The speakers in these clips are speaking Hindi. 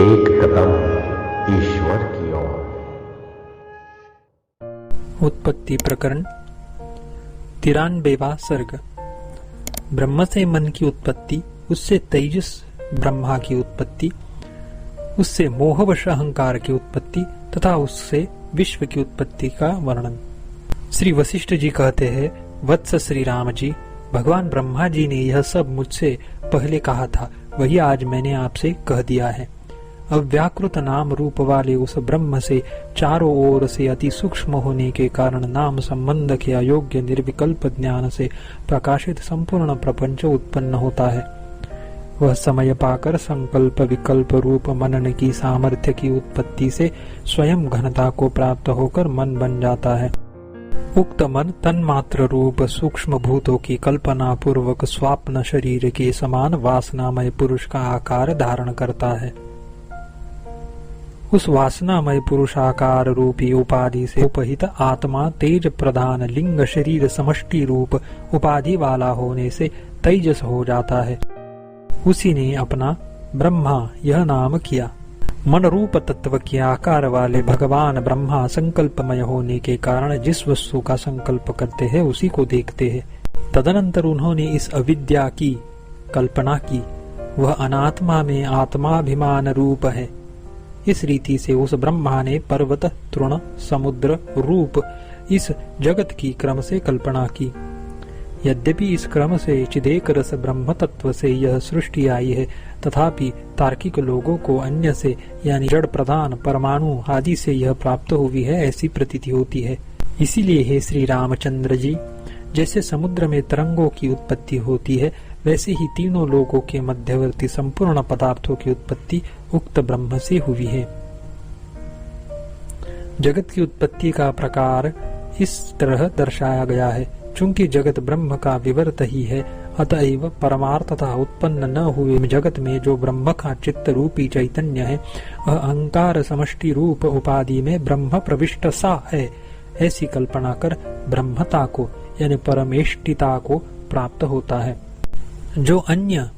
एक कदम ईश्वर की ओर। उत्पत्ति प्रकरण 93वां सर्ग। ब्रह्म से मन की उत्पत्ति, उससे तेजस ब्रह्मा की उत्पत्ति, उससे मोहवश अहंकार की उत्पत्ति तथा उससे विश्व की उत्पत्ति का वर्णन। श्री वशिष्ठ जी कहते हैं, वत्स श्री राम जी, भगवान ब्रह्मा जी ने यह सब मुझसे पहले कहा था, वही आज मैंने आपसे कह दिया है। अव्याकृत नाम रूप वाले उस ब्रह्म से चारों ओर से अति सूक्ष्म होने के कारण नाम संबंध के अयोग्य निर्विकल्प ज्ञान से प्रकाशित संपूर्ण प्रपंच उत्पन्न होता है। वह समय पाकर संकल्प विकल्प रूप मनन की सामर्थ्य की उत्पत्ति से स्वयं घनता को प्राप्त होकर मन बन जाता है। उक्त मन तन्मात्र रूप सूक्ष्म भूतों की कल्पना पूर्वक स्वाप्न शरीर के समान वासनामय पुरुष का आकार धारण करता है। उस वासनामय पुरुषाकार रूपी उपाधि से उपहित आत्मा तेज प्रधान लिंग शरीर समष्टि रूप उपाधि वाला होने से तेजस हो जाता है। उसी ने अपना ब्रह्मा यह नाम किया। मन रूप तत्व के आकार वाले भगवान ब्रह्मा संकल्पमय होने के कारण जिस वस्तु का संकल्प करते हैं उसी को देखते हैं। तदनंतर उन्होंने इस अविद्या की कल्पना की, वह अनात्मा में आत्माभिमान रूप है। इस रीति से उस ब्रह्मा ने पर्वत तृण समुद्र रूप इस जगत की क्रम से कल्पना की। यद्यपि इस क्रम से चिदेक रस ब्रह्म तत्व से यह सृष्टि आई है, तथापि तार्किक लोगों को अन्य से यानी जड़ प्रधान परमाणु आदि से यह प्राप्त हुई है, ऐसी प्रतीति होती है। इसीलिए हे श्री रामचंद्र जी, जैसे समुद्र में तरंगों की उत्पत्ति होती है, वैसे ही तीनों लोगों के मध्यवर्ती संपूर्ण पदार्थों की उत्पत्ति उक्त ब्रह्म से हुई है। जगत की उत्पत्ति का प्रकार इस तरह दर्शाया गया है। चूंकि जगत ब्रह्म का विवर्त ही है, अतएव परमार्थतः उत्पन्न न हुए जगत में जो ब्रह्म का चित्त रूपी चैतन्य है, वह अहंकार समष्टि रूप उपाधि में ब्रह्म प्रविष्ट सा है। ऐसी कल्पना कर ब्रह्मता को यानी परमेष्टिता को प्राप्त होता है। जो अन्य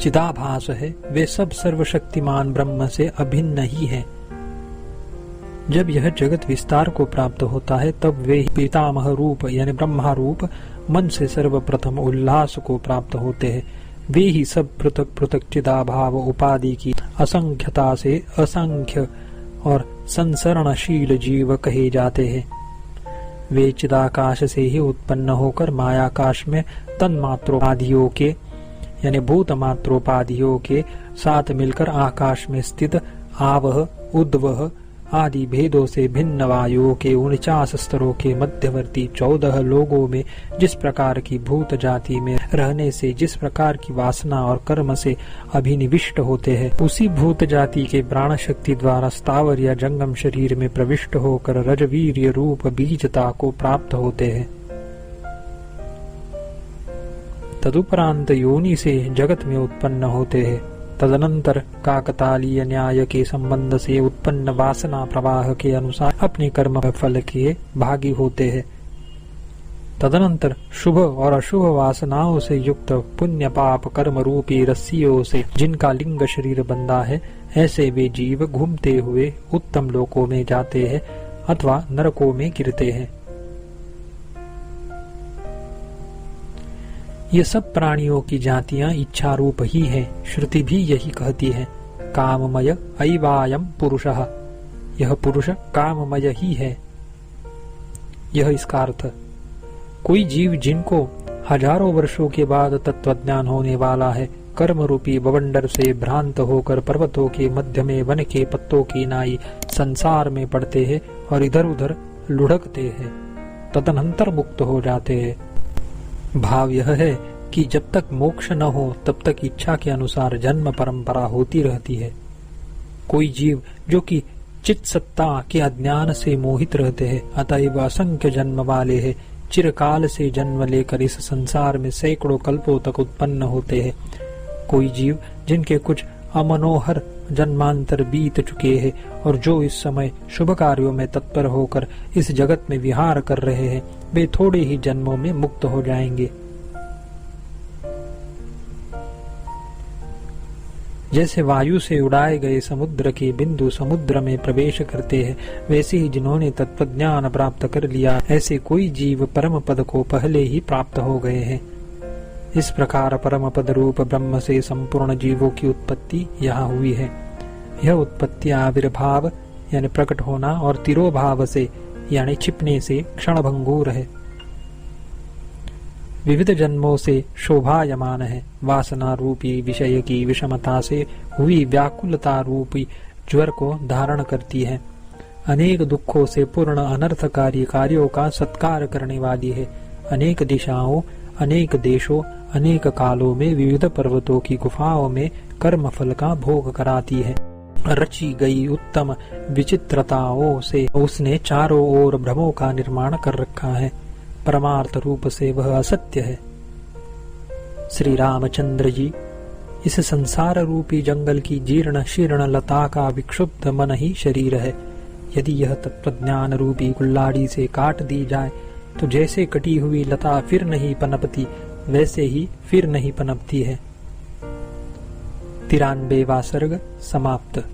चिदाभास है, वे सब सर्वशक्तिमान ब्रह्म से अभिन्न ही है। जब यह जगत विस्तार को प्राप्त होता है, तब वे पितामह रूप यानी ब्रह्मा रूप मन से सर्वप्रथम उल्लास को प्राप्त होते हैं। वे ही सब पृथक पृथक चिदाभाव उपाधि की असंख्यता से असंख्य और संसरणशील जीव कहे जाते हैं। वे चिदाकाश से ही उत्पन्न होकर मायाकाश में तन्मात्रोपाधियों के यानी भूत मात्रोपाधियों के साथ मिलकर आकाश में स्थित आवह उद्वह आदि भेदों से भिन्न वायुओं के 49 स्तरों के मध्यवर्ती 14 लोगों में जिस प्रकार की भूत जाति में रहने से जिस प्रकार की वासना और कर्म से अभिनिविष्ट होते हैं, उसी भूत जाति के प्राण शक्ति द्वारा स्थावर या जंगम शरीर में प्रविष्ट होकर रजवीर्य रूप बीजता को प्राप्त होते हैं। तदुपरांत योनि से जगत में उत्पन्न होते हैं। तदनंतर काकतालीय न्याय के संबंध से उत्पन्न वासना प्रवाह के अनुसार अपने कर्म फल के भागी होते हैं। तदनंतर शुभ और अशुभ वासनाओं से युक्त पुण्य पाप कर्म रूपी रस्सियों से जिनका लिंग शरीर बंधा है, ऐसे वे जीव घूमते हुए उत्तम लोकों में जाते हैं अथवा नरकों में गिरते हैं। ये सब प्राणियों की जातियां इच्छा रूप ही हैं। श्रुति भी यही कहती है, काममय ऐवायम पुरुषः, यह पुरुष काममय ही है। यह इसका अर्थ। कोई जीव जिनको हजारों वर्षों के बाद तत्वज्ञान होने वाला है, कर्म रूपी बवंडर से भ्रांत होकर पर्वतों के मध्य में वन के पत्तों की नाई संसार में पड़ते हैं और इधर उधर लुढ़कते हैं, तदनंतर मुक्त हो जाते हैं। भाव यह है कि जब तक मोक्ष न हो तब तक इच्छा के अनुसार जन्म परंपरा होती रहती है। कोई जीव जो कि चित्त सत्ता के अज्ञान से मोहित रहते हैं, अतएव असंख्य जन्म वाले हैं, चिरकाल से जन्म लेकर इस संसार में सैकड़ों कल्पों तक उत्पन्न होते हैं। कोई जीव जिनके कुछ अमनोहर जन्मांतर बीत चुके हैं और जो इस समय शुभ कार्यों में तत्पर होकर इस जगत में विहार कर रहे हैं, वे थोड़े ही जन्मों में मुक्त हो जाएंगे। जैसे वायु से उड़ाए गए समुद्र के बिंदु समुद्र में प्रवेश करते हैं, वैसे ही जिन्होंने तत्वज्ञान प्राप्त कर लिया, ऐसे कोई जीव परम पद को पहले ही प्राप्त हो गए हैं। इस प्रकार परम पद रूप ब्रह्म से संपूर्ण जीवों की उत्पत्ति यहाँ हुई है। यह उत्पत्ति आविर्भाव यानी प्रकट होना और तिरोभाव से यानी छिपने से क्षणभंगुर है। विविध जन्मों से शोभायमान है। वासना रूपी विषय की विषमता से हुई व्याकुलता रूपी ज्वर को धारण करती है। अनेक दुखों से पूर्ण अनर्थकारी कार्यों का सत्कार करने वाली है। अनेक दिशाओं, अनेक देशों, अनेक कालों में विविध पर्वतों की गुफाओं में कर्म फल का भोग कराती है। रची गई उत्तम विचित्रताओं से उसने चारों ओर भ्रमों का निर्माण कर रखा है। परमार्थ रूप से वह असत्य है। श्री रामचंद्र जी, इस संसार रूपी जंगल की जीर्ण शीर्ण लता का विक्षुब्ध मन ही शरीर है। यदि यह तत्वज्ञान रूपी कुल्हाड़ी से काट दी जाए तो जैसे कटी हुई लता फिर नहीं पनपती, वैसे ही फिर नहीं पनपती है। 93वां सर्ग समाप्त।